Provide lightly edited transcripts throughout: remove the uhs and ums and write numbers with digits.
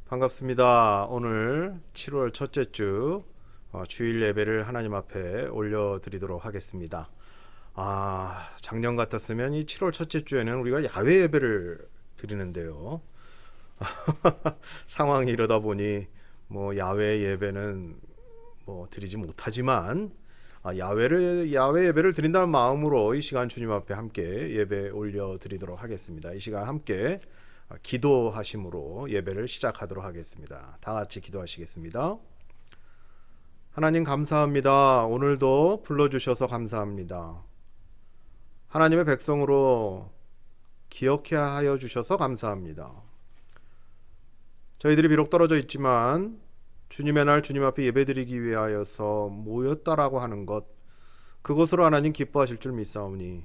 반갑습니다. 오늘 7월 첫째 주 주일 예배를 하나님 앞에 올려드리도록 하겠습니다. 작년 같았으면 이 7월 첫째 주에는 우리가 야외 예배를 드리는데요. 상황이 이러다 보니 야외 예배는 드리지 못하지만 야외 예배를 드린다는 마음으로 이 시간 주님 앞에 함께 예배 올려드리도록 하겠습니다. 이 시간 함께 기도하심으로 예배를 시작하도록 하겠습니다. 다 같이 기도하시겠습니다. 하나님 감사합니다. 오늘도 불러주셔서 감사합니다. 하나님의 백성으로 기억해 하여 주셔서 감사합니다. 저희들이 비록 떨어져 있지만 주님의 날 주님 앞에 예배드리기 위하여서 모였다라고 하는 것, 그것으로 하나님 기뻐하실 줄 믿사오니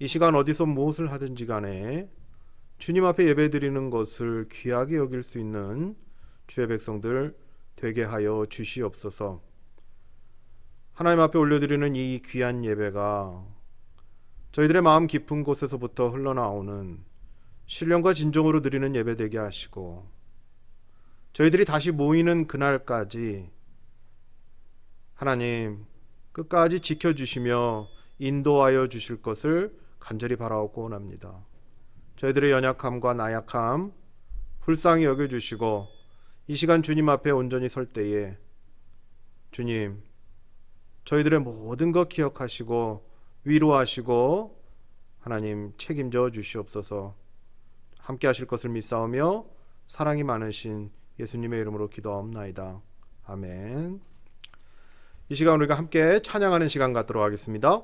이 시간 어디서 무엇을 하든지 간에 주님 앞에 예배드리는 것을 귀하게 여길 수 있는 주의 백성들 되게 하여 주시옵소서. 하나님 앞에 올려드리는 이 귀한 예배가 저희들의 마음 깊은 곳에서부터 흘러나오는 신령과 진정으로 드리는 예배 되게 하시고, 저희들이 다시 모이는 그날까지 하나님 끝까지 지켜주시며 인도하여 주실 것을 간절히 바라옵고 원합니다. 저희들의 연약함과 나약함 불쌍히 여겨주시고, 이 시간 주님 앞에 온전히 설 때에 주님 저희들의 모든 것 기억하시고 위로하시고 하나님 책임져 주시옵소서. 함께 하실 것을 믿사오며 사랑이 많으신 예수님의 이름으로 기도하옵나이다. 아멘. 이 시간 우리가 함께 찬양하는 시간 갖도록 하겠습니다.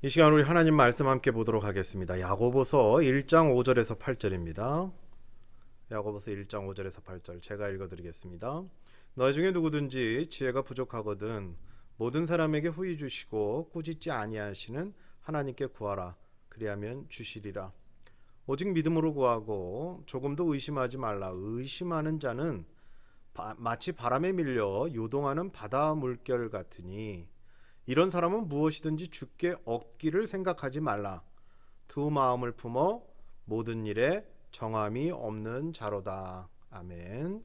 이 시간 우리 하나님 말씀 함께 보도록 하겠습니다. 야고보서 1장 5절에서 8절입니다. 야고보서 1장 5절에서 8절 제가 읽어드리겠습니다. 너희 중에 누구든지 지혜가 부족하거든 모든 사람에게 후히 주시고 꾸짖지 아니하시는 하나님께 구하라. 그리하면 주시리라. 오직 믿음으로 구하고 조금도 의심하지 말라. 의심하는 자는 마치 바람에 밀려 요동하는 바다 물결 같으니 이런 사람은 무엇이든지 주께 얻기를 생각하지 말라. 두 마음을 품어 모든 일에 정함이 없는 자로다. 아멘.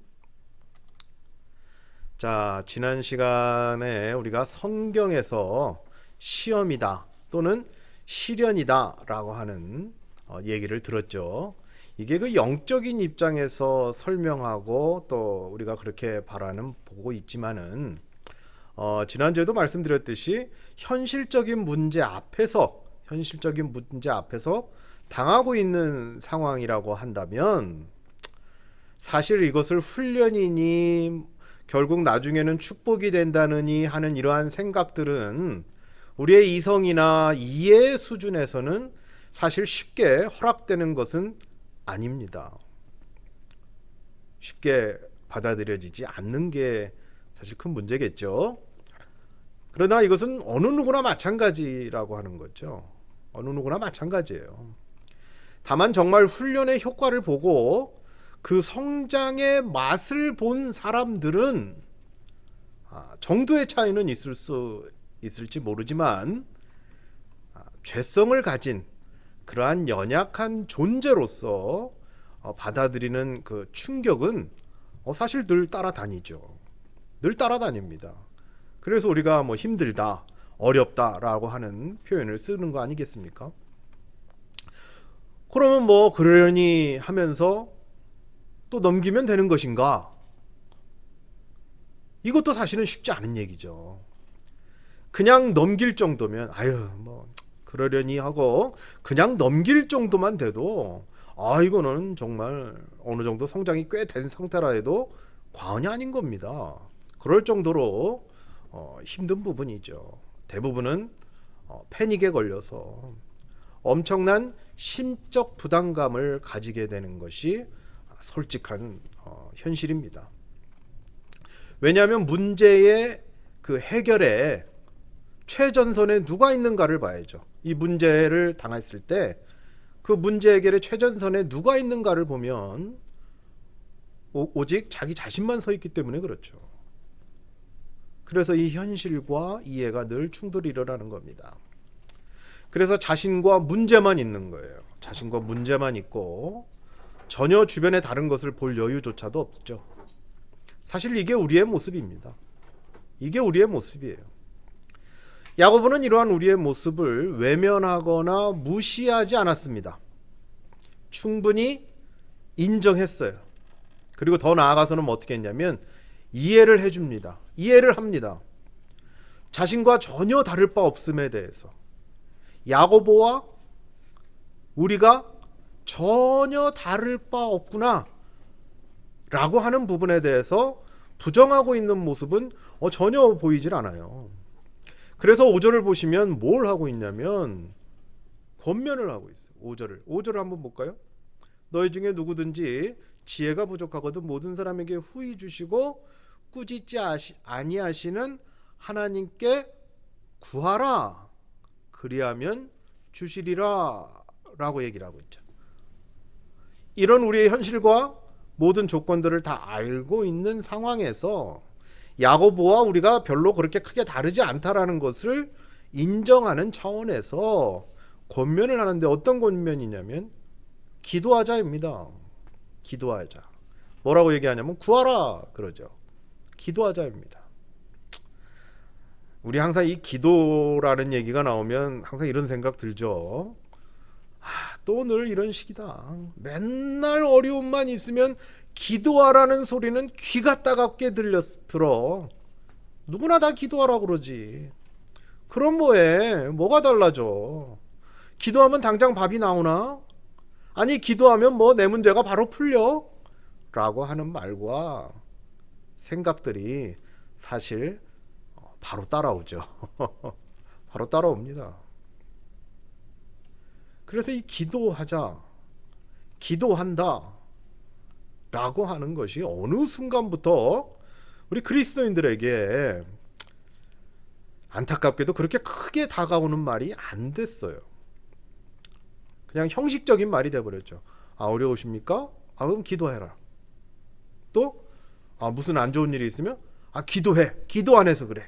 자, 지난 시간에 우리가 성경에서 시험이다 또는 시련이다 라고 하는 얘기를 들었죠. 이게 그 영적인 입장에서 설명하고 또 우리가 그렇게 바라는 보고 있지만은 지난주에도 말씀드렸듯이 현실적인 문제 앞에서 당하고 있는 상황이라고 한다면 사실 이것을 훈련이니 결국 나중에는 축복이 된다느니 하는 이러한 생각들은 우리의 이성이나 이해 수준에서는 사실 쉽게 허락되는 것은 아닙니다. 쉽게 받아들여지지 않는 게 사실 큰 문제겠죠. 그러나 이것은 어느 누구나 마찬가지라고 하는 거죠. 어느 누구나 마찬가지예요. 다만 정말 훈련의 효과를 보고 그 성장의 맛을 본 사람들은 정도의 차이는 있을지 모르지만 죄성을 가진 그러한 연약한 존재로서 받아들이는 그 충격은 사실 늘 따라다니죠. 늘 따라다닙니다. 그래서 우리가 뭐 힘들다, 어렵다라고 하는 표현을 쓰는 거 아니겠습니까? 그러면 뭐 그러려니 하면서 또 넘기면 되는 것인가? 이것도 사실은 쉽지 않은 얘기죠. 그냥 넘길 정도면 뭐 그러려니 하고 그냥 넘길 정도만 돼도 이거는 정말 어느 정도 성장이 꽤 된 상태라 해도 과언이 아닌 겁니다. 그럴 정도로 힘든 부분이죠. 대부분은 패닉에 걸려서 엄청난 심적 부담감을 가지게 되는 것이 솔직한 현실입니다. 왜냐하면 문제의 그 해결에 최전선에 누가 있는가를 봐야죠. 이 문제를 당했을 때 그 문제 해결의 최전선에 누가 있는가를 보면 오직 자기 자신만 서 있기 때문에 그렇죠. 그래서 이 현실과 이해가 늘 충돌이 일어나는 겁니다. 그래서 자신과 문제만 있는 거예요. 자신과 문제만 있고 전혀 주변에 다른 것을 볼 여유조차도 없죠. 사실 이게 우리의 모습입니다. 이게 우리의 모습이에요. 야고보는 이러한 우리의 모습을 외면하거나 무시하지 않았습니다. 충분히 인정했어요. 그리고 더 나아가서는 어떻게 했냐면 이해를 해줍니다. 이해를 합니다. 자신과 전혀 다를 바 없음에 대해서 야고보와 우리가 전혀 다를 바 없구나 라고 하는 부분에 대해서 부정하고 있는 모습은 전혀 보이질 않아요. 그래서 5절을 보시면 뭘 하고 있냐면 권면을 하고 있어요. 5절을 한번 볼까요? 너희 중에 누구든지 지혜가 부족하거든 모든 사람에게 후히 주시고 꾸짖지 아니하시는 하나님께 구하라 그리하면 주시리라 라고 얘기를 하고 있죠. 이런 우리의 현실과 모든 조건들을 다 알고 있는 상황에서 야고보와 우리가 별로 그렇게 크게 다르지 않다라는 것을 인정하는 차원에서 권면을 하는데 어떤 권면이냐면 기도하자입니다. 기도하자. 뭐라고 얘기하냐면 구하라 그러죠. 기도하자입니다. 우리 항상 이 기도라는 얘기가 나오면 항상 이런 생각 들죠. 또 늘 이런 식이다. 맨날 어려움만 있으면 기도하라는 소리는 귀가 따갑게 들어. 누구나 다 기도하라고 그러지. 그럼 뭐해? 뭐가 달라져? 기도하면 당장 밥이 나오나? 아니 기도하면 뭐 내 문제가 바로 풀려? 라고 하는 말과 생각들이 사실 바로 따라오죠. 바로 따라옵니다. 그래서 이 기도하자, 기도한다 라고 하는 것이 어느 순간부터 우리 그리스도인들에게 안타깝게도 그렇게 크게 다가오는 말이 안 됐어요. 그냥 형식적인 말이 돼버렸죠. 어려우십니까? 그럼 기도해라. 또 무슨 안 좋은 일이 있으면 기도해. 기도 안 해서 그래.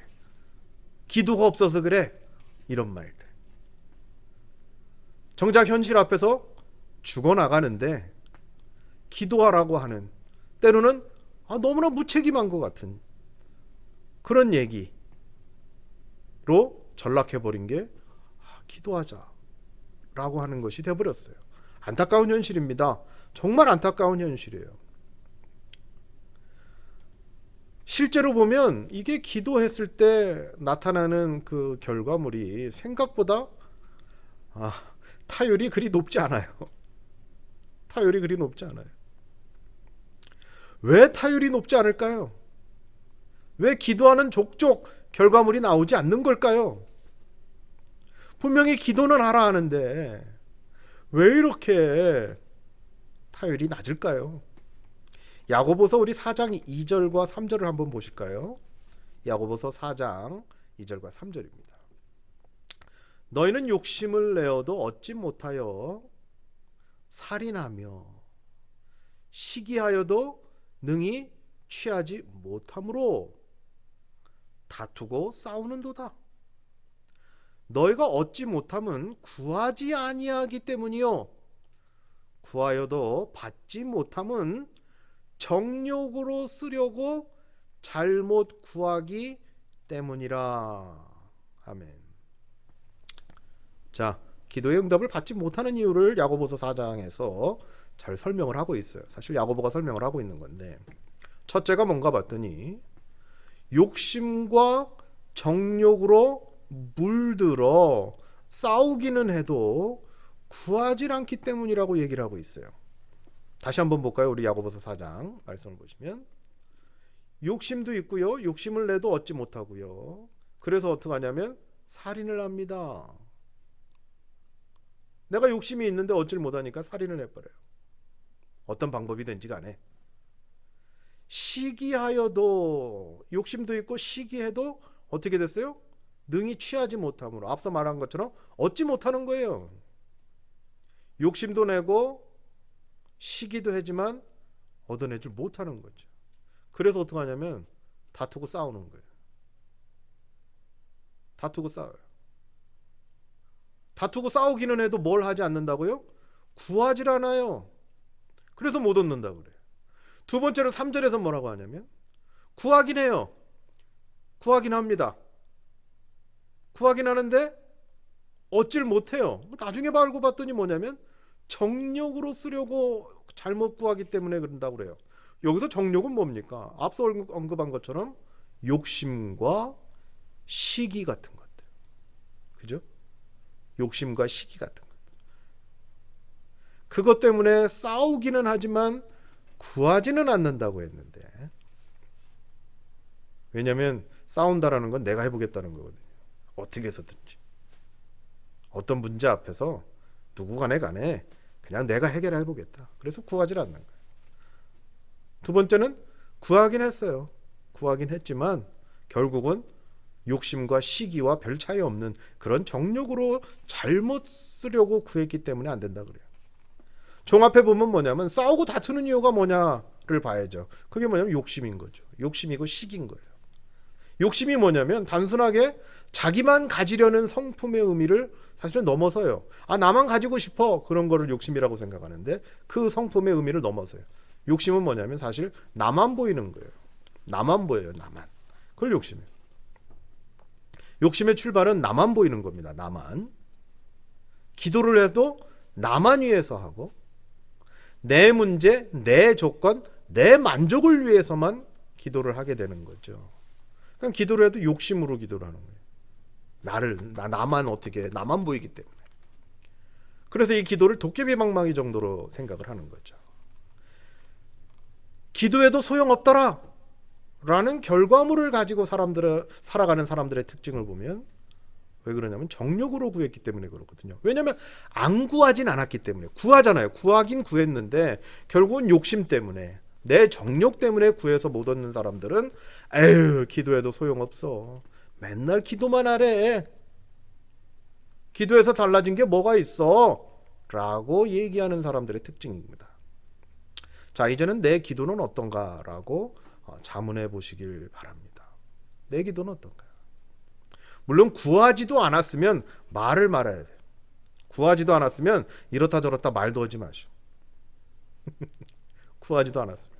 기도가 없어서 그래. 이런 말들. 정작 현실 앞에서 죽어나가는데 기도하라고 하는 때로는 너무나 무책임한 것 같은 그런 얘기로 전락해버린 게 기도하자 라고 하는 것이 돼버렸어요. 안타까운 현실입니다. 정말 안타까운 현실이에요. 실제로 보면 이게 기도했을 때 나타나는 그 결과물이 생각보다 타율이 그리 높지 않아요. 타율이 그리 높지 않아요. 왜 타율이 높지 않을까요? 왜 기도하는 족족 결과물이 나오지 않는 걸까요? 분명히 기도는 하라 하는데 왜 이렇게 타율이 낮을까요? 야고보서 우리 4장 2절과 3절을 한번 보실까요? 야고보서 4장 2절과 3절입니다. 너희는 욕심을 내어도 얻지 못하여 살인하며 시기하여도 능히 취하지 못함으로 다투고 싸우는도다. 너희가 얻지 못함은 구하지 아니하기 때문이요 구하여도 받지 못함은 정욕으로 쓰려고 잘못 구하기 때문이라. 아멘. 자, 기도의 응답을 받지 못하는 이유를 야고보서 4장에서 잘 설명을 하고 있어요. 사실 야고보가 설명을 하고 있는 건데, 첫째가 뭔가 봤더니 욕심과 정욕으로 물들어 싸우기는 해도 구하지 않기 때문이라고 얘기를 하고 있어요. 다시 한번 볼까요? 우리 야고보서 4장 말씀을 보시면 욕심도 있고요. 욕심을 내도 얻지 못하고요. 그래서 어떻게 하냐면 살인을 합니다. 내가 욕심이 있는데 얻질 못하니까 살인을 해버려요. 어떤 방법이든지 간에. 시기하여도 욕심도 있고 시기해도 어떻게 됐어요? 능히 취하지 못함으로 앞서 말한 것처럼 얻지 못하는 거예요. 욕심도 내고 시기도 하지만 얻어내질 못하는 거죠. 그래서 어떻게 하냐면 다투고 싸우는 거예요. 다투고 싸워요. 다투고 싸우기는 해도 뭘 하지 않는다고요? 구하질 않아요. 그래서 못 얻는다고 그래요. 두 번째로 3절에서 뭐라고 하냐면 구하긴 해요. 구하긴 합니다. 구하긴 하는데 얻질 못해요. 나중에 알고 봤더니 뭐냐면 정욕으로 쓰려고 잘못 구하기 때문에 그런다고 그래요. 여기서 정욕은 뭡니까? 앞서 언급한 것처럼 욕심과 시기 같은 것들. 그죠? 욕심과 시기 같은 것. 그것 때문에 싸우기는 하지만 구하지는 않는다고 했는데, 왜냐하면 싸운다라는 건 내가 해보겠다는 거거든요. 어떻게 해서든지 어떤 문제 앞에서 누구 간에 그냥 내가 해결해 보겠다. 그래서 구하지 않는 거예요. 두 번째는 구하긴 했어요. 구하긴 했지만 결국은 욕심과 시기와 별 차이 없는 그런 정욕으로 잘못 쓰려고 구했기 때문에 안 된다 그래요. 종합해 보면 뭐냐면 싸우고 다투는 이유가 뭐냐를 봐야죠. 그게 뭐냐면 욕심인 거죠. 욕심이고 시기인 거예요. 욕심이 뭐냐면 단순하게 자기만 가지려는 성품의 의미를 사실은 넘어서요. 나만 가지고 싶어, 그런 거를 욕심이라고 생각하는데 그 성품의 의미를 넘어서요. 욕심은 뭐냐면 사실 나만 보이는 거예요. 나만 보여요. 나만. 그걸 욕심이에요. 욕심의 출발은 나만 보이는 겁니다. 나만. 기도를 해도 나만 위해서 하고 내 문제, 내 조건, 내 만족을 위해서만 기도를 하게 되는 거죠. 그러니까 기도를 해도 욕심으로 기도를 하는 거예요. 나만 어떻게, 나만 보이기 때문에. 그래서 이 기도를 도깨비 방망이 정도로 생각을 하는 거죠. 기도해도 소용없더라 라는 결과물을 가지고 살아가는 사람들의 특징을 보면 왜 그러냐면 정욕으로 구했기 때문에 그렇거든요. 왜냐하면 안 구하진 않았기 때문에. 구하잖아요. 구하긴 구했는데 결국은 욕심 때문에, 내 정욕 때문에 구해서 못 얻는 사람들은 에휴, 기도해도 소용없어, 맨날 기도만 하래, 기도해서 달라진 게 뭐가 있어 라고 얘기하는 사람들의 특징입니다. 자, 이제는 내 기도는 어떤가 라고 자문해 보시길 바랍니다. 내 기도는 어떤가요? 물론 구하지도 않았으면 말을 말아야 돼요. 구하지도 않았으면 이렇다 저렇다 말도 하지 마시오. 구하지도 않았으면.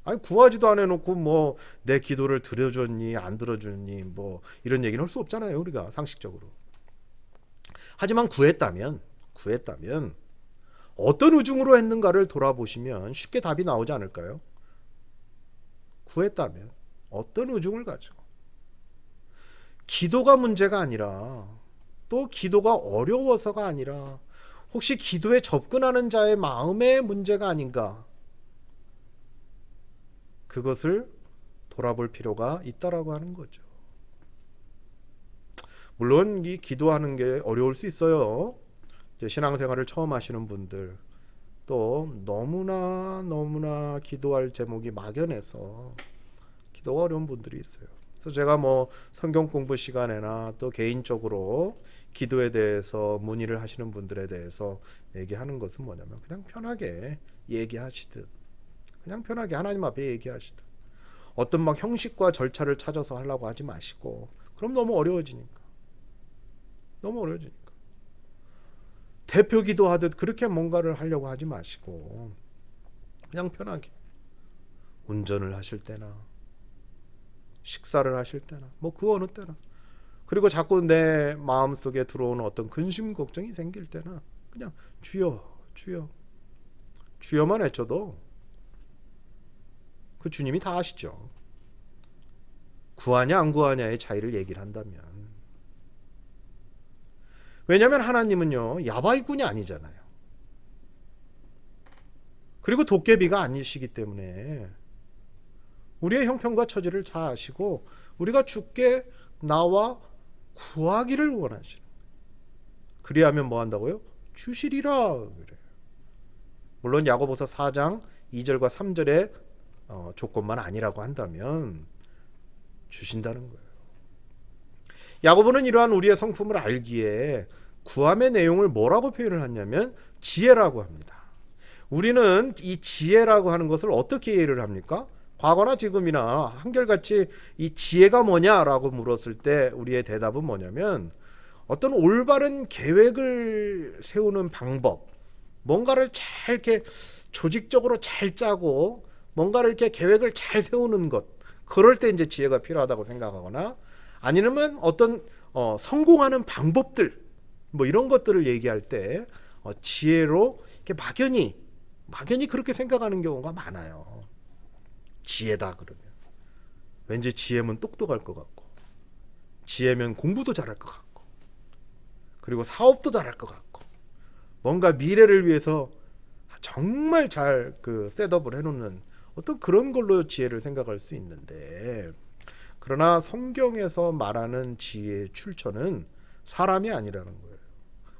아니, 구하지도 안 해놓고 뭐 내 기도를 들어줬니 안 들어줬니 뭐 이런 얘기는 할 수 없잖아요, 우리가 상식적으로. 하지만 구했다면 어떤 의중으로 했는가를 돌아보시면 쉽게 답이 나오지 않을까요? 구했다면 어떤 의중을 가지고. 기도가 문제가 아니라, 또 기도가 어려워서가 아니라 혹시 기도에 접근하는 자의 마음의 문제가 아닌가, 그것을 돌아볼 필요가 있다라고 하는 거죠. 물론 이 기도하는 게 어려울 수 있어요. 이제 신앙생활을 처음 하시는 분들, 또 너무나 기도할 제목이 막연해서 기도가 어려운 분들이 있어요. 그래서 제가 뭐 성경 공부 시간에나 또 개인적으로 기도에 대해서 문의를 하시는 분들에 대해서 얘기하는 것은 뭐냐면, 그냥 편하게 얘기하시듯, 그냥 편하게 하나님 앞에 얘기하시듯, 어떤 막 형식과 절차를 찾아서 하려고 하지 마시고, 그럼 너무 어려워지니까. 대표 기도하듯 그렇게 뭔가를 하려고 하지 마시고, 그냥 편하게 운전을 하실 때나 식사를 하실 때나 뭐 그 어느 때나, 그리고 자꾸 내 마음속에 들어오는 어떤 근심 걱정이 생길 때나 그냥 주여 주여 주여만 외쳐도 그 주님이 다 아시죠. 구하냐 안 구하냐의 차이를 얘기를 한다면. 왜냐하면 하나님은요, 야바이꾼이 아니잖아요. 그리고 도깨비가 아니시기 때문에 우리의 형편과 처지를 잘 아시고, 우리가 주께 나와 구하기를 원하시는, 그리하면 뭐 한다고요? 주시리라 그래요. 물론 야고보서 4장 2절과 3절의 조건만 아니라고 한다면 주신다는 거예요. 야고보는 이러한 우리의 성품을 알기에 구함의 내용을 뭐라고 표현을 하냐면 지혜라고 합니다. 우리는 이 지혜라고 하는 것을 어떻게 이해를 합니까? 과거나 지금이나 한결같이 이 지혜가 뭐냐라고 물었을 때 우리의 대답은 뭐냐면, 어떤 올바른 계획을 세우는 방법, 뭔가를 잘 이렇게 조직적으로 잘 짜고 뭔가를 이렇게 계획을 잘 세우는 것, 그럴 때 이제 지혜가 필요하다고 생각하거나, 아니면 어떤 성공하는 방법들, 뭐 이런 것들을 얘기할 때 지혜로 이렇게 막연히 그렇게 생각하는 경우가 많아요. 지혜다 그러면 왠지 지혜면 똑똑할 것 같고, 지혜면 공부도 잘할 것 같고, 그리고 사업도 잘할 것 같고, 뭔가 미래를 위해서 정말 잘 그 셋업을 해놓는 어떤 그런 걸로 지혜를 생각할 수 있는데, 그러나 성경에서 말하는 지혜의 출처는 사람이 아니라는 거예요.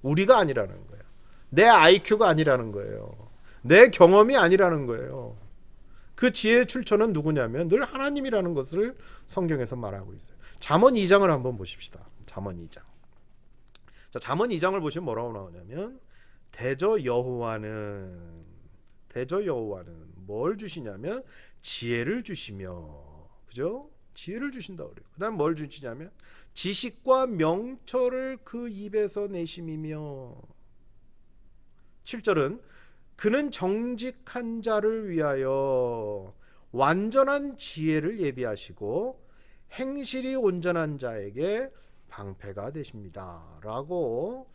우리가 아니라는 거예요. 내 IQ가 아니라는 거예요. 내 경험이 아니라는 거예요. 그 지혜의 출처는 누구냐면 늘 하나님이라는 것을 성경에서 말하고 있어요. 잠언 2장을 한번 보십시다. 잠언 2장. 자, 잠언 2장을 보시면 뭐라고 나오냐면, 대저 여호와는 뭘 주시냐면 지혜를 주시며, 그죠? 지혜를 주신다 그래요. 그다음 뭘 주시냐면 지식과 명철을 그 입에서 내심이며, 7절은 그는 정직한 자를 위하여 완전한 지혜를 예비하시고 행실이 온전한 자에게 방패가 되십니다 라고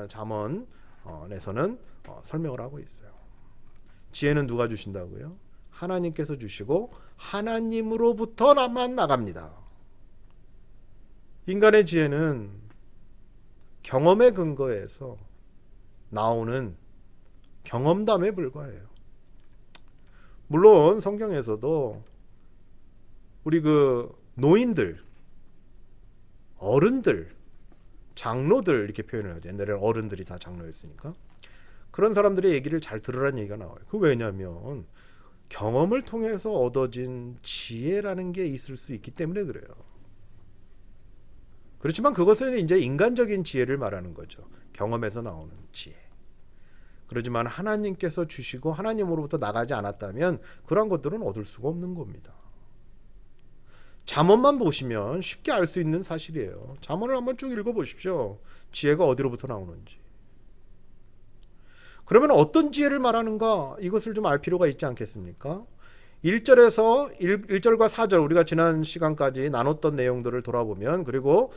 잠언에서는 설명을 하고 있어요. 지혜는 누가 주신다고요? 하나님께서 주시고 하나님으로부터만 나갑니다. 인간의 지혜는 경험에 근거해서 나오는 경험담에 불과해요. 물론 성경에서도 우리 그 노인들, 어른들, 장로들 이렇게 표현을 하죠. 옛날에는 어른들이 다 장로였으니까. 그런 사람들의 얘기를 잘 들으라는 얘기가 나와요. 그 왜냐하면 경험을 통해서 얻어진 지혜라는 게 있을 수 있기 때문에 그래요. 그렇지만 그것은 이제 인간적인 지혜를 말하는 거죠. 경험에서 나오는 지혜. 그렇지만 하나님께서 주시고 하나님으로부터 나가지 않았다면 그런 것들은 얻을 수가 없는 겁니다. 잠언만 보시면 쉽게 알 수 있는 사실이에요. 잠언을 한번 쭉 읽어보십시오. 지혜가 어디로부터 나오는지. 그러면 어떤 지혜를 말하는가, 이것을 좀 알 필요가 있지 않겠습니까? 1절과 4절 우리가 지난 시간까지 나눴던 내용들을 돌아보면, 그리고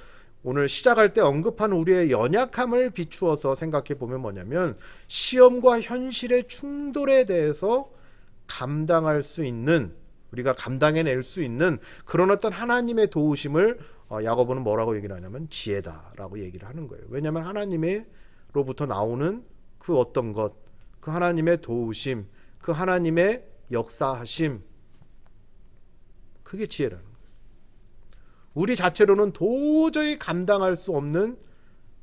오늘 시작할 때 언급한 우리의 연약함을 비추어서 생각해 보면 뭐냐면 시험과 현실의 충돌에 대해서 감당할 수 있는, 우리가 감당해낼 수 있는 그런 어떤 하나님의 도우심을 야고보는 뭐라고 얘기를 하냐면 지혜다라고 얘기를 하는 거예요. 왜냐하면 하나님으로부터 나오는 그 어떤 것, 그 하나님의 도우심, 그 하나님의 역사하심, 그게 지혜라는 거예요. 우리 자체로는 도저히 감당할 수 없는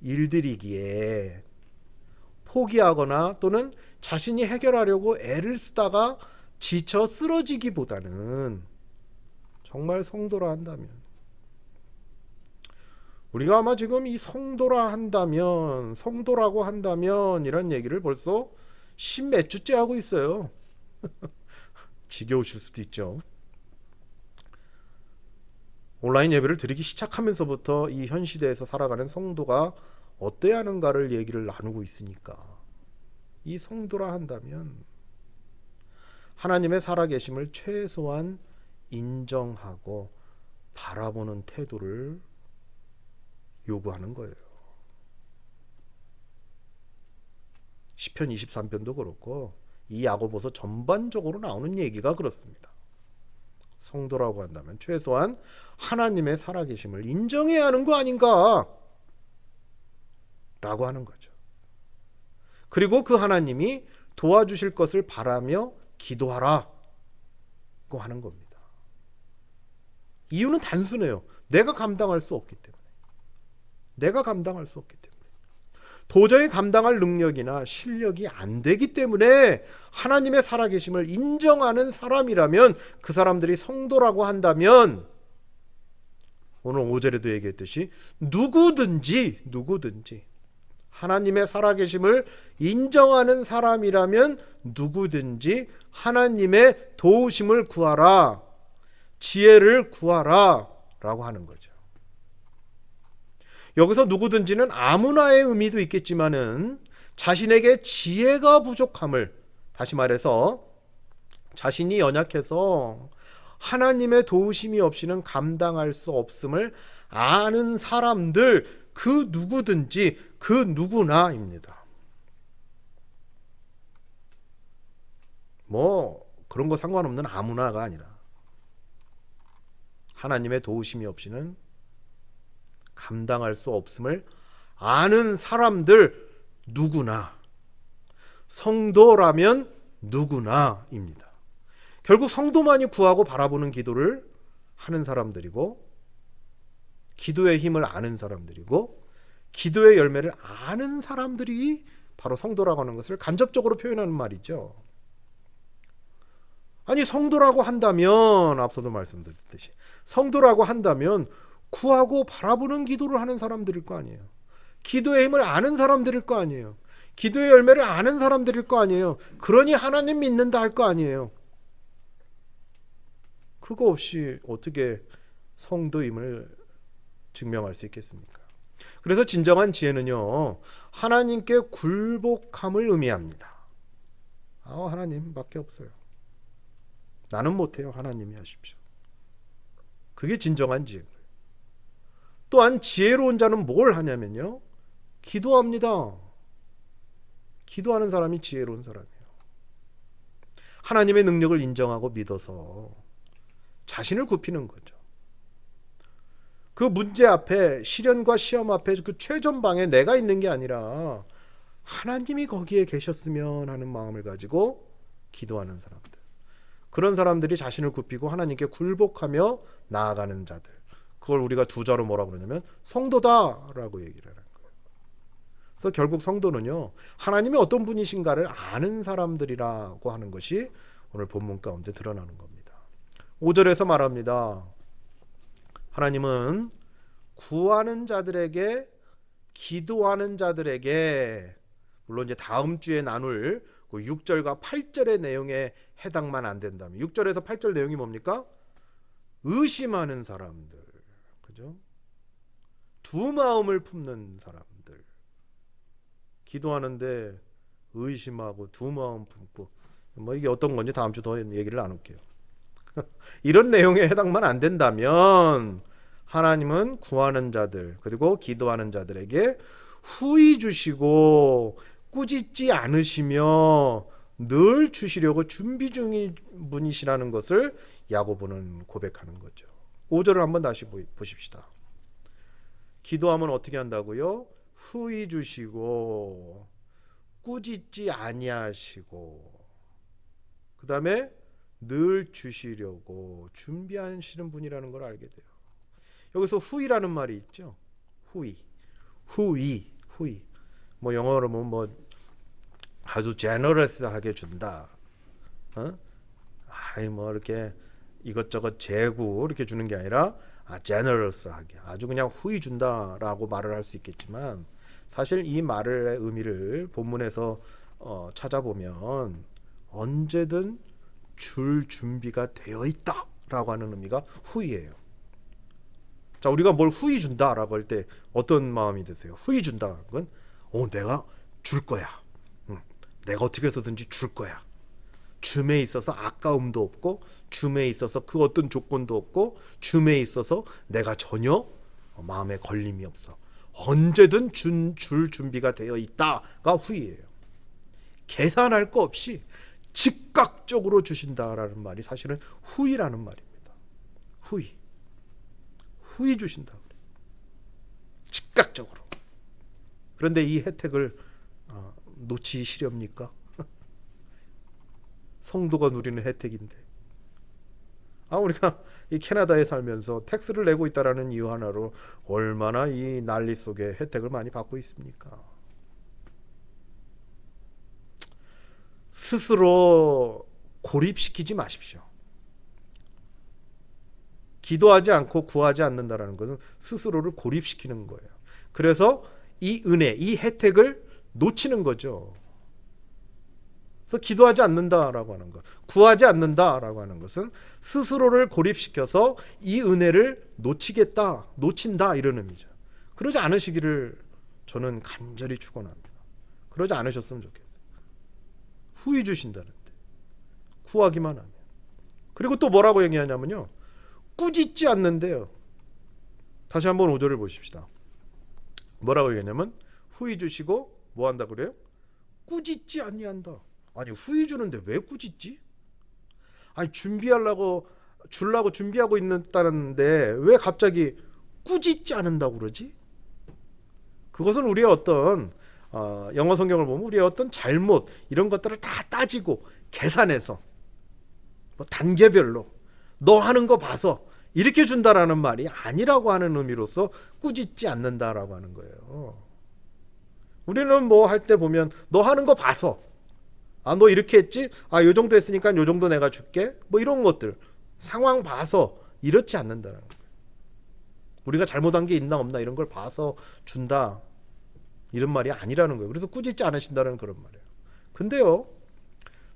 일들이기에 포기하거나 또는 자신이 해결하려고 애를 쓰다가 지쳐 쓰러지기보다는 정말 성도라 한다면, 우리가 아마 지금 이 성도라 한다면, 성도라고 한다면 이런 얘기를 벌써 십몇 주째 하고 있어요. 지겨우실 수도 있죠. 온라인 예배를 드리기 시작하면서부터 이 현 시대에서 살아가는 성도가 어때야 하는가를 얘기를 나누고 있으니까, 이 성도라 한다면 하나님의 살아계심을 최소한 인정하고 바라보는 태도를 요구하는 거예요. 시편 23편도 그렇고 이 야고보서 전반적으로 나오는 얘기가 그렇습니다. 성도라고 한다면 최소한 하나님의 살아계심을 인정해야 하는 거 아닌가 라고 하는 거죠. 그리고 그 하나님이 도와주실 것을 바라며 기도하라고 하는 겁니다. 이유는 단순해요. 내가 감당할 수 없기 때문에. 내가 감당할 수 없기 때문에. 도저히 감당할 능력이나 실력이 안 되기 때문에 하나님의 살아계심을 인정하는 사람이라면, 그 사람들이 성도라고 한다면, 오늘 5절에도 얘기했듯이 누구든지 하나님의 살아계심을 인정하는 사람이라면 누구든지 하나님의 도우심을 구하라, 지혜를 구하라 라고 하는 거죠. 여기서 누구든지는 아무나의 의미도 있겠지만은 자신에게 지혜가 부족함을, 다시 말해서 자신이 연약해서 하나님의 도우심이 없이는 감당할 수 없음을 아는 사람들, 그 누구든지, 그 누구나입니다. 뭐 그런 거 상관없는 아무나가 아니라 하나님의 도우심이 없이는 감당할 수 없음을 아는 사람들 누구나, 성도라면 누구나입니다. 결국 성도만이 구하고 바라보는 기도를 하는 사람들이고, 기도의 힘을 아는 사람들이고, 기도의 열매를 아는 사람들이 바로 성도라고 하는 것을 간접적으로 표현하는 말이죠. 아니, 성도라고 한다면, 앞서도 말씀드렸듯이 성도라고 한다면 구하고 바라보는 기도를 하는 사람들일 거 아니에요. 기도의 힘을 아는 사람들일 거 아니에요. 기도의 열매를 아는 사람들일 거 아니에요. 그러니 하나님 믿는다 할 거 아니에요. 그거 없이 어떻게 성도임을 증명할 수 있겠습니까? 그래서 진정한 지혜는요, 하나님께 굴복함을 의미합니다. 하나님밖에 없어요. 나는 못해요. 하나님이 하십시오. 그게 진정한 지혜예요. 또한 지혜로운 자는 뭘 하냐면요, 기도합니다. 기도하는 사람이 지혜로운 사람이에요. 하나님의 능력을 인정하고 믿어서 자신을 굽히는 거죠. 그 문제 앞에, 시련과 시험 앞에 그 최전방에 내가 있는 게 아니라 하나님이 거기에 계셨으면 하는 마음을 가지고 기도하는 사람들, 그런 사람들이 자신을 굽히고 하나님께 굴복하며 나아가는 자들, 그걸 우리가 두 자로 뭐라고 그러냐면 성도다라고 얘기를 하는 거예요. 그래서 결국 성도는요, 하나님이 어떤 분이신가를 아는 사람들이라고 하는 것이 오늘 본문 가운데 드러나는 겁니다. 5절에서 말합니다. 하나님은 구하는 자들에게, 기도하는 자들에게, 물론 이제 다음 주에 나눌 그 6절과 8절의 내용에 해당만 안 된다면, 6절에서 8절 내용이 뭡니까? 의심하는 사람들, 그죠? 두 마음을 품는 사람들, 기도하는데 의심하고 두 마음 품고, 뭐 이게 어떤 건지 다음 주 더 얘기를 나눌게요. 이런 내용에 해당만 안 된다면 하나님은 구하는 자들 그리고 기도하는 자들에게 후히 주시고 꾸짖지 않으시며 늘 주시려고 준비 중인 분이시라는 것을 야고보는 고백하는 거죠. 5절을 한번 다시 보십시다. 기도하면 어떻게 한다고요? 후히 주시고 꾸짖지 아니하시고 그 다음에 늘 주시려고 준비하시는 분이라는 걸 알게 돼요. 여기서 후히라는 말이 있죠. 후히. 뭐 영어로 뭐 아주 제너러스하게 준다. 뭐 이렇게 이것저것 재고 이렇게 주는 게 아니라 제너러스하게 아주 그냥 후히 준다라고 말을 할 수 있겠지만 사실 이 말의 의미를 본문에서 찾아보면 언제든 줄 준비가 되어 있다라고 하는 의미가 후히예요. 자, 우리가 뭘 후히 준다라고 할 때 어떤 마음이 드세요? 후히 준다. 그건 내가 줄 거야. 내가 어떻게 해서든지 줄 거야. 줌에 있어서 아까움도 없고 줌에 있어서 그 어떤 조건도 없고 줌에 있어서 내가 전혀 마음에 걸림이 없어. 언제든 줄 준비가 되어 있다가 후히예요. 계산할 거 없이 즉각적으로 주신다라는 말이 사실은 후히라는 말입니다. 후히 주신다. 즉각적으로. 그런데 이 혜택을 놓치시렵니까? 성도가 누리는 혜택인데. 우리가 이 캐나다에 살면서 텍스를 내고 있다라는 이유 하나로 얼마나 이 난리 속에 혜택을 많이 받고 있습니까? 스스로 고립시키지 마십시오. 기도하지 않고 구하지 않는다라는 것은 스스로를 고립시키는 거예요. 그래서 이 은혜, 이 혜택을 놓치는 거죠. 그래서 기도하지 않는다라고 하는 것, 구하지 않는다라고 하는 것은 스스로를 고립시켜서 이 은혜를 놓친다 이런 의미죠. 그러지 않으시기를 저는 간절히 축원합니다. 그러지 않으셨으면 좋겠어요. 후히 주신다는데 구하기만 하면. 그리고 또 뭐라고 얘기하냐면요, 꾸짖지 않는데요. 다시 한번 5절을 보십시다. 뭐라고 얘기하냐면 후히 주시고 뭐 한다 그래요? 꾸짖지 아니한다. 아니 후히 주는데 왜 꾸짖지? 아니 주려고 준비하고 있다는데 왜 갑자기 꾸짖지 않는다고 그러지? 그것은 우리의 어떤 영어 성경을 보면 우리의 어떤 잘못 이런 것들을 다 따지고 계산해서 뭐 단계별로 너 하는 거 봐서 이렇게 준다라는 말이 아니라고 하는 의미로서 꾸짖지 않는다라고 하는 거예요. 우리는 뭐 할 때 보면 너 하는 거 봐서 너 이렇게 했지? 요 정도 했으니까 요 정도 내가 줄게. 뭐 이런 것들 상황 봐서 이렇지 않는다는 거예요. 우리가 잘못한 게 있나 없나 이런 걸 봐서 준다 이런 말이 아니라는 거예요. 그래서 꾸짖지 않으신다는 그런 말이에요. 근데요,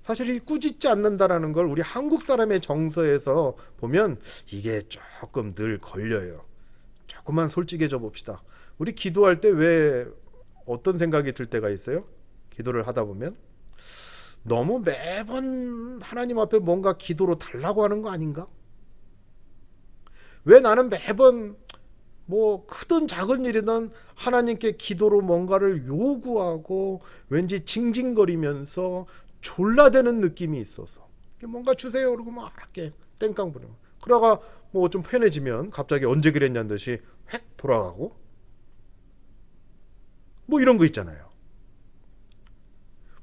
사실 이 꾸짖지 않는다라는 걸 우리 한국 사람의 정서에서 보면 이게 조금 늘 걸려요. 조금만 솔직해져 봅시다. 우리 기도할 때 왜 어떤 생각이 들 때가 있어요? 기도를 하다 보면 너무 매번 하나님 앞에 뭔가 기도로 달라고 하는 거 아닌가? 왜 나는 매번 뭐 크든 작은 일이든 하나님께 기도로 뭔가를 요구하고 왠지 징징거리면서 졸라대는 느낌이 있어서 뭔가 주세요 그러고 막 이렇게 땡깡 부리고 그러다가 뭐 좀 편해지면 갑자기 언제 그랬냐는 듯이 획 돌아가고 뭐 이런 거 있잖아요.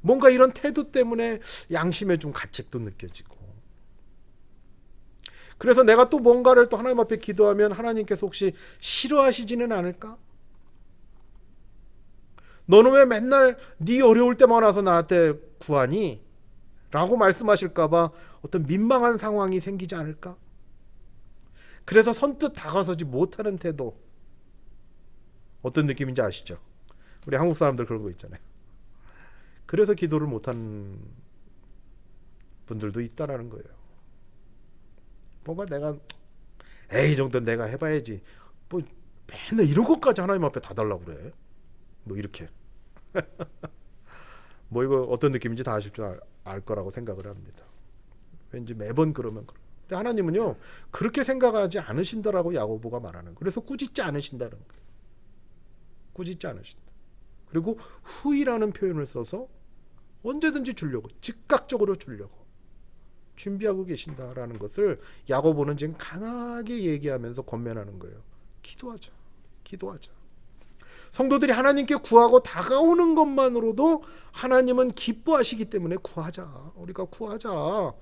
뭔가 이런 태도 때문에 양심에 좀 가책도 느껴지고, 그래서 내가 또 뭔가를 또 하나님 앞에 기도하면 하나님께서 혹시 싫어하시지는 않을까? 너는 왜 맨날 네 어려울 때만 와서 나한테 구하니? 라고 말씀하실까봐 어떤 민망한 상황이 생기지 않을까? 그래서 선뜻 다가서지 못하는 태도, 어떤 느낌인지 아시죠? 우리 한국 사람들 그런 거 있잖아요. 그래서 기도를 못하는 분들도 있다라는 거예요. 뭔가 내가 이 정도는 내가 해봐야지 뭐 맨날 이런 것까지 하나님 앞에 다 달라고 그래 뭐 이렇게 뭐 이거 어떤 느낌인지 다 아실 줄 알 거라고 생각을 합니다. 왠지 매번 그러면 그래요. 근데 하나님은요 그렇게 생각하지 않으신다라고 야고보가 말하는 거예요. 그래서 꾸짖지 않으신다는 거예요. 꾸짖지 않으신다. 그리고 후이라는 표현을 써서 언제든지 주려고, 즉각적으로 주려고 준비하고 계신다라는 것을 야고보는 지금 강하게 얘기하면서 권면하는 거예요. 기도하자. 기도하자. 성도들이 하나님께 구하고 다가오는 것만으로도 하나님은 기뻐하시기 때문에 구하자. 우리가 구하자.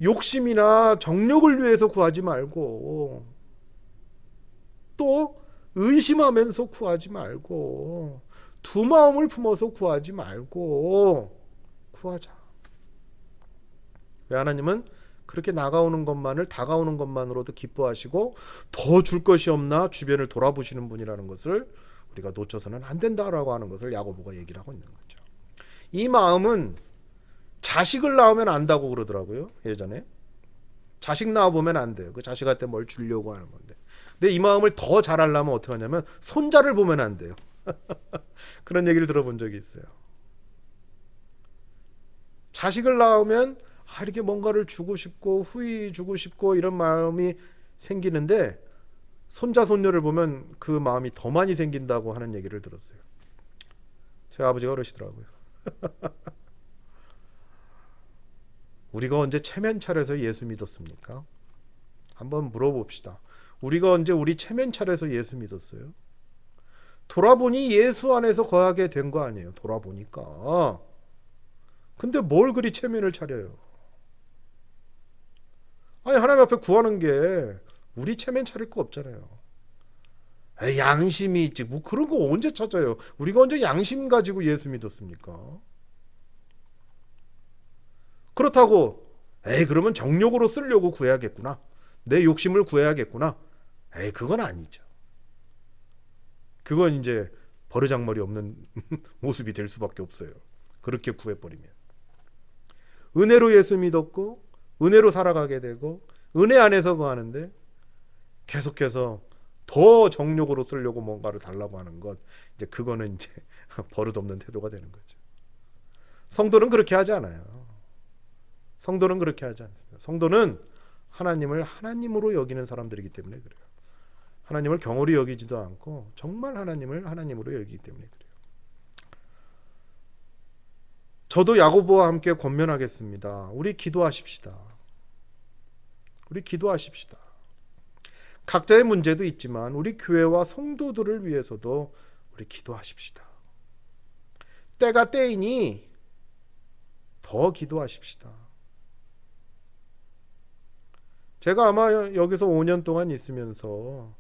욕심이나 정력을 위해서 구하지 말고, 또 의심하면서 구하지 말고, 두 마음을 품어서 구하지 말고 구하자. 왜? 하나님은 그렇게 다가오는 것만으로도 기뻐하시고 더 줄 것이 없나 주변을 돌아보시는 분이라는 것을 우리가 놓쳐서는 안 된다라고 하는 것을 야고보가 얘기를 하고 있는 거죠. 이 마음은 자식을 낳으면 안다고 그러더라고요. 예전에 자식 낳아보면 안 돼요. 그 자식한테 뭘 주려고 하는 건데. 근데 이 마음을 더 잘하려면 어떻게 하냐면 손자를 보면 안 돼요. 그런 얘기를 들어본 적이 있어요. 자식을 낳으면 이렇게 뭔가를 주고 싶고 후이 주고 싶고 이런 마음이 생기는데 손자 손녀를 보면 그 마음이 더 많이 생긴다고 하는 얘기를 들었어요. 제 아버지가 그러시더라고요. 우리가 언제 체면 차려서 예수 믿었습니까? 한번 물어봅시다. 우리가 언제 우리 체면 차려서 예수 믿었어요? 돌아보니 예수 안에서 거하게 된 거 아니에요. 돌아보니까. 근데 뭘 그리 체면을 차려요? 아니 하나님 앞에 구하는 게 우리 체면 차릴 거 없잖아요. 양심이 있지. 뭐 그런 거 언제 찾아요? 우리가 언제 양심 가지고 예수 믿었습니까? 그렇다고 그러면 정욕으로 쓰려고 구해야겠구나. 내 욕심을 구해야겠구나. 그건 아니죠. 그건 이제 버르장머리 없는 모습이 될 수밖에 없어요. 그렇게 구해버리면. 은혜로 예수 믿었고 은혜로 살아가게 되고 은혜 안에서 거하는데 계속해서 더 정욕으로 쓰려고 뭔가를 달라고 하는 것, 이제 그거는 이제 버릇없는 태도가 되는 거죠. 성도는 그렇게 하지 않아요. 성도는 그렇게 하지 않습니다. 성도는 하나님을 하나님으로 여기는 사람들이기 때문에 그래요. 하나님을 경홀히 여기지도 않고 정말 하나님을 하나님으로 여기기 때문에 그래요. 저도 야고보와 함께 권면하겠습니다. 우리 기도하십시다. 우리 기도하십시다. 각자의 문제도 있지만 우리 교회와 성도들을 위해서도 우리 기도하십시다. 때가 때이니 더 기도하십시다. 제가 아마 여기서 5년 동안 있으면서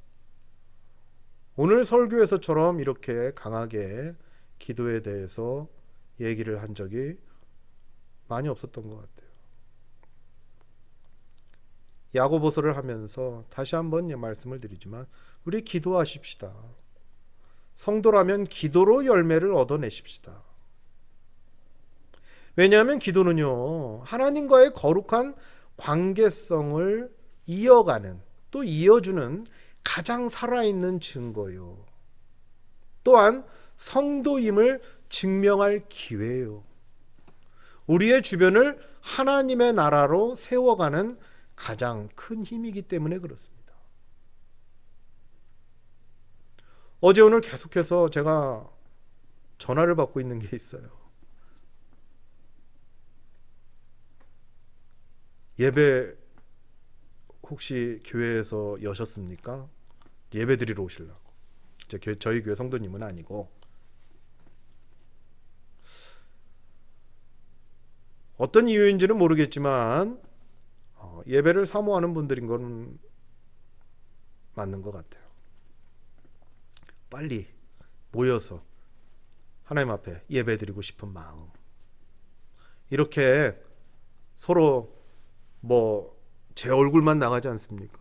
오늘 설교에서처럼 이렇게 강하게 기도에 대해서 얘기를 한 적이 많이 없었던 것 같아요. 야고보서를 하면서 다시 한번 말씀을 드리지만 우리 기도하십시다. 성도라면 기도로 열매를 얻어내십시다. 왜냐하면 기도는요, 하나님과의 거룩한 관계성을 이어가는, 또 이어주는 가장 살아있는 증거요. 또한 성도임을 증명할 기회예요. 우리의 주변을 하나님의 나라로 세워가는 가장 큰 힘이기 때문에 그렇습니다. 어제 오늘 계속해서 제가 전화를 받고 있는 게 있어요. 예배 혹시 교회에서 여셨습니까? 예배 드리러 오시려고. 저희 교회 성도님은 아니고 어떤 이유인지는 모르겠지만 예배를 사모하는 분들인 건 맞는 것 같아요. 빨리 모여서 하나님 앞에 예배 드리고 싶은 마음. 이렇게 서로 제 얼굴만 나가지 않습니까?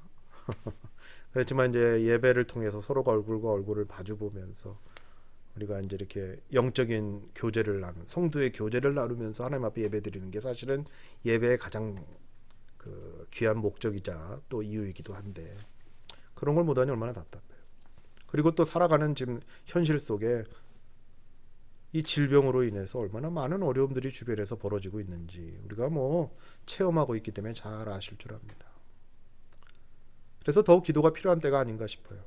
그렇지만 이제 예배를 통해서 서로가 얼굴과 얼굴을 마주보면서 우리가 이제 이렇게 영적인 교제를 나누는, 성도의 교제를 나누면서 하나님 앞에 예배 드리는 게 사실은 예배의 가장 귀한 목적이자 또 이유이기도 한데 그런 걸 못하니 얼마나 답답해요. 그리고 또 살아가는 지금 현실 속에 이 질병으로 인해서 얼마나 많은 어려움들이 주변에서 벌어지고 있는지 우리가 체험하고 있기 때문에 잘 아실 줄 압니다. 그래서 더욱 기도가 필요한 때가 아닌가 싶어요.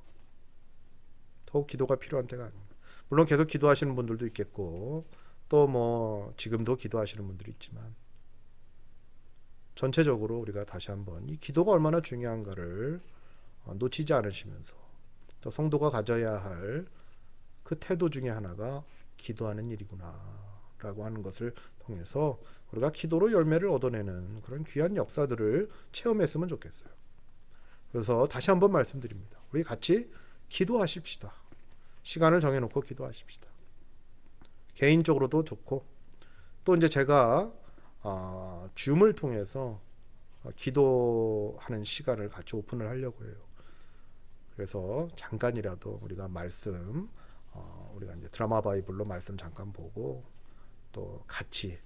더욱 기도가 필요한 때가 아닌가. 물론 계속 기도하시는 분들도 있겠고 또 뭐 지금도 기도하시는 분들이 있지만 전체적으로 우리가 다시 한번 이 기도가 얼마나 중요한가를 놓치지 않으시면서 또 성도가 가져야 할 그 태도 중에 하나가 기도하는 일이구나 라고 하는 것을 통해서 우리가 기도로 열매를 얻어내는 그런 귀한 역사들을 체험했으면 좋겠어요. 그래서 다시 한번 말씀드립니다. 우리 같이 기도하십시다. 시간을 정해놓고 기도하십시다. 개인적으로도 좋고 또 이제 제가 줌을 통해서 기도하는 시간을 같이 오픈을 하려고 해요. 그래서 잠깐이라도 우리가 말씀 우리가 이제 드라마 바이블로 말씀 잠깐 보고 또 같이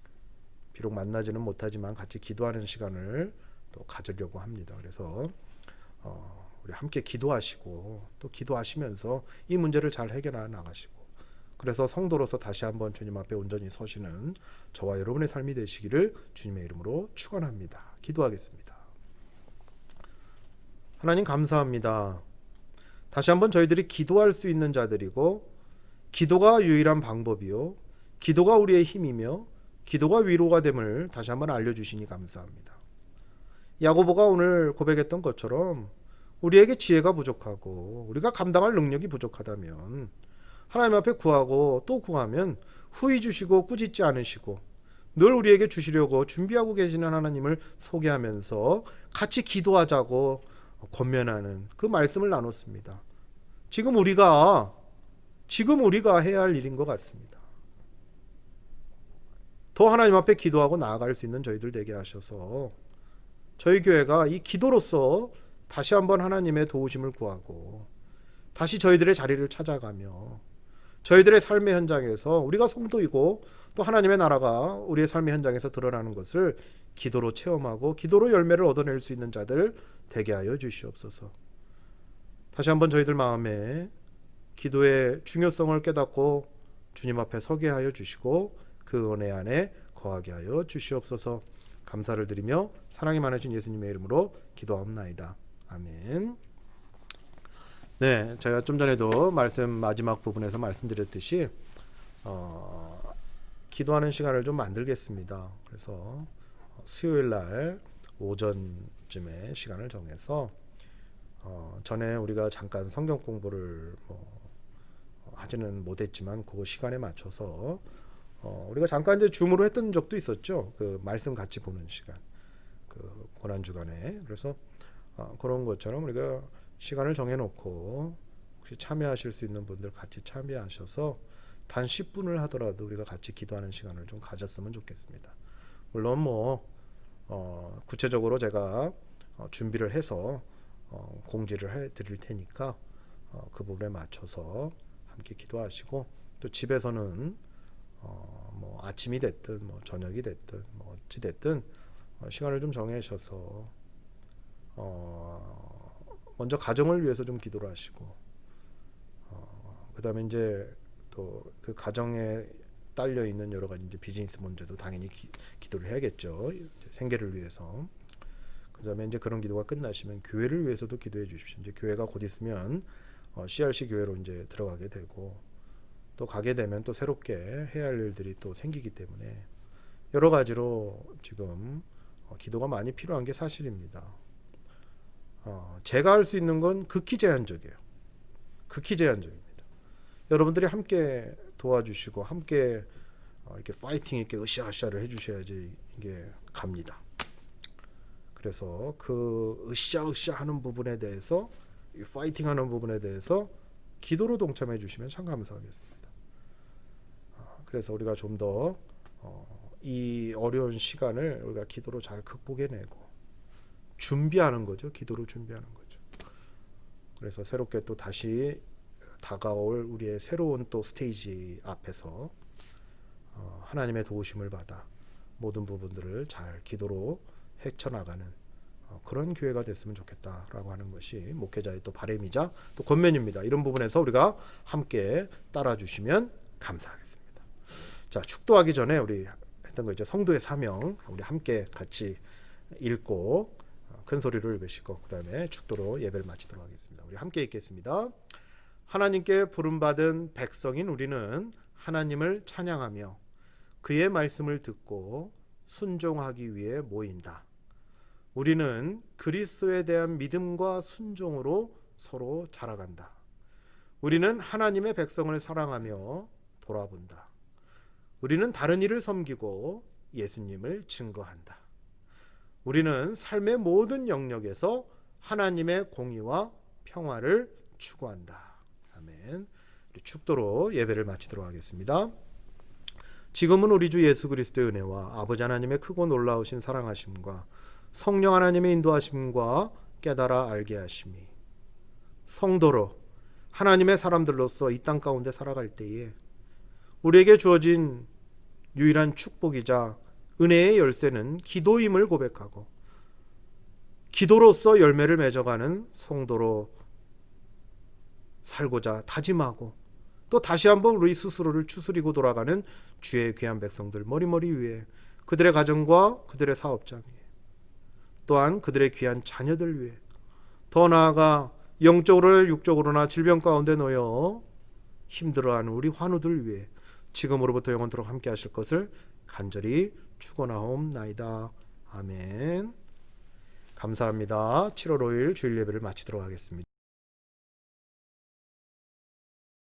비록 만나지는 못하지만 같이 기도하는 시간을 또 가지려고 합니다. 그래서 우리 함께 기도하시고 또 기도하시면서 이 문제를 잘 해결해 나가시고 그래서 성도로서 다시 한번 주님 앞에 온전히 서시는 저와 여러분의 삶이 되시기를 주님의 이름으로 축원합니다. 기도하겠습니다. 하나님 감사합니다. 다시 한번 저희들이 기도할 수 있는 자들이고 기도가 유일한 방법이요 기도가 우리의 힘이며 기도가 위로가 됨을 다시 한번 알려주시니 감사합니다. 야고보가 오늘 고백했던 것처럼 우리에게 지혜가 부족하고 우리가 감당할 능력이 부족하다면 하나님 앞에 구하고 또 구하면 후히 주시고 꾸짖지 않으시고 늘 우리에게 주시려고 준비하고 계시는 하나님을 소개하면서 같이 기도하자고 권면하는 그 말씀을 나눴습니다. 지금 우리가 해야 할 일인 것 같습니다. 더 하나님 앞에 기도하고 나아갈 수 있는 저희들 되게 하셔서 저희 교회가 이 기도로서 다시 한번 하나님의 도우심을 구하고 다시 저희들의 자리를 찾아가며 저희들의 삶의 현장에서 우리가 성도이고 또 하나님의 나라가 우리의 삶의 현장에서 드러나는 것을 기도로 체험하고 기도로 열매를 얻어낼 수 있는 자들 되게 하여 주시옵소서. 다시 한번 저희들 마음에 기도의 중요성을 깨닫고 주님 앞에 서게 하여 주시고 그 은혜 안에 거하게 하여 주시옵소서. 감사를 드리며 사랑이 많으신 예수님의 이름으로 기도하옵나이다. 아멘. 네, 제가 좀 전에도 말씀 마지막 부분에서 말씀드렸듯이 기도하는 시간을 좀 만들겠습니다. 그래서 수요일 날 오전쯤에 시간을 정해서 전에 우리가 잠깐 성경 공부를 하지는 못했지만 그 시간에 맞춰서 우리가 잠깐 이제 줌으로 했던 적도 있었죠. 그 말씀 같이 보는 시간, 그 고난 주간에. 그래서 그런 것처럼 우리가 시간을 정해놓고 혹시 참여하실 수 있는 분들 같이 참여하셔서 단 10분을 하더라도 우리가 같이 기도하는 시간을 좀 가졌으면 좋겠습니다. 물론 구체적으로 제가 준비를 해서 공지를 해 드릴 테니까 그 부분에 맞춰서 함께 기도하시고 또 집에서는 아침이 됐든 저녁이 됐든 어찌 됐든 시간을 좀 정하셔서 먼저 가정을 위해서 좀 기도를 하시고 그다음에 이제 또 그 가정에 딸려 있는 여러 가지 이제 비즈니스 문제도 당연히 기도를 해야겠죠. 생계를 위해서. 그다음에 이제 그런 기도가 끝나시면 교회를 위해서도 기도해 주십시오. 이제 교회가 곧 있으면 CRC 교회로 이제 들어가게 되고 또 가게 되면 또 새롭게 해야 할 일들이 또 생기기 때문에 여러 가지로 지금 기도가 많이 필요한 게 사실입니다. 제가 할 수 있는 건 극히 제한적이에요. 극히 제한적입니다. 여러분들이 함께 도와주시고 함께 이렇게 파이팅 있게 으쌰으쌰를 해주셔야지 이게 갑니다. 그래서 그 으쌰으쌰 하는 부분에 대해서 파이팅 하는 부분에 대해서 기도로 동참해 주시면 참 감사하겠습니다. 그래서 우리가 좀 더 이 어려운 시간을 우리가 기도로 잘 극복해내고 준비하는 거죠. 기도로 준비하는 거죠. 그래서 새롭게 또 다시 다가올 우리의 새로운 또 스테이지 앞에서 하나님의 도우심을 받아 모든 부분들을 잘 기도로 헤쳐나가는 그런 교회가 됐으면 좋겠다라고 하는 것이 목회자의 또 바람이자 또 권면입니다. 이런 부분에서 우리가 함께 따라주시면 감사하겠습니다. 자, 축도하기 전에 우리 했던 거 이제 성도의 사명 우리 함께 같이 읽고 큰 소리로 읽으시고 그 다음에 축도로 예배를 마치도록 하겠습니다. 우리 함께 읽겠습니다. 하나님께 부름받은 백성인 우리는 하나님을 찬양하며 그의 말씀을 듣고 순종하기 위해 모인다. 우리는 그리스도에 대한 믿음과 순종으로 서로 자라간다. 우리는 하나님의 백성을 사랑하며 돌아본다. 우리는 다른 이를 섬기고 예수님을 증거한다. 우리는 삶의 모든 영역에서 하나님의 공의와 평화를 추구한다. 아멘. 축도로 예배를 마치도록 하겠습니다. 지금은 우리 주 예수 그리스도의 은혜와 아버지 하나님의 크고 놀라우신 사랑하심과 성령 하나님의 인도하심과 깨달아 알게 하심이 성도로 하나님의 사람들로서 이 땅 가운데 살아갈 때에 우리에게 주어진 유일한 축복이자 은혜의 열쇠는 기도임을 고백하고 기도로서 열매를 맺어가는 성도로 살고자 다짐하고 또 다시 한번 우리 스스로를 추스리고 돌아가는 주의 귀한 백성들 머리머리 위에 그들의 가정과 그들의 사업장 위에 또한 그들의 귀한 자녀들 위해 더 나아가 영적으로나 육적으로나 질병 가운데 놓여 힘들어하는 우리 환우들 위해 지금으로부터 영원토록 함께 하실 것을 간절히 축원하옵나이다. 아멘. 감사합니다. 7월 5일 주일 예배를 마치도록 하겠습니다.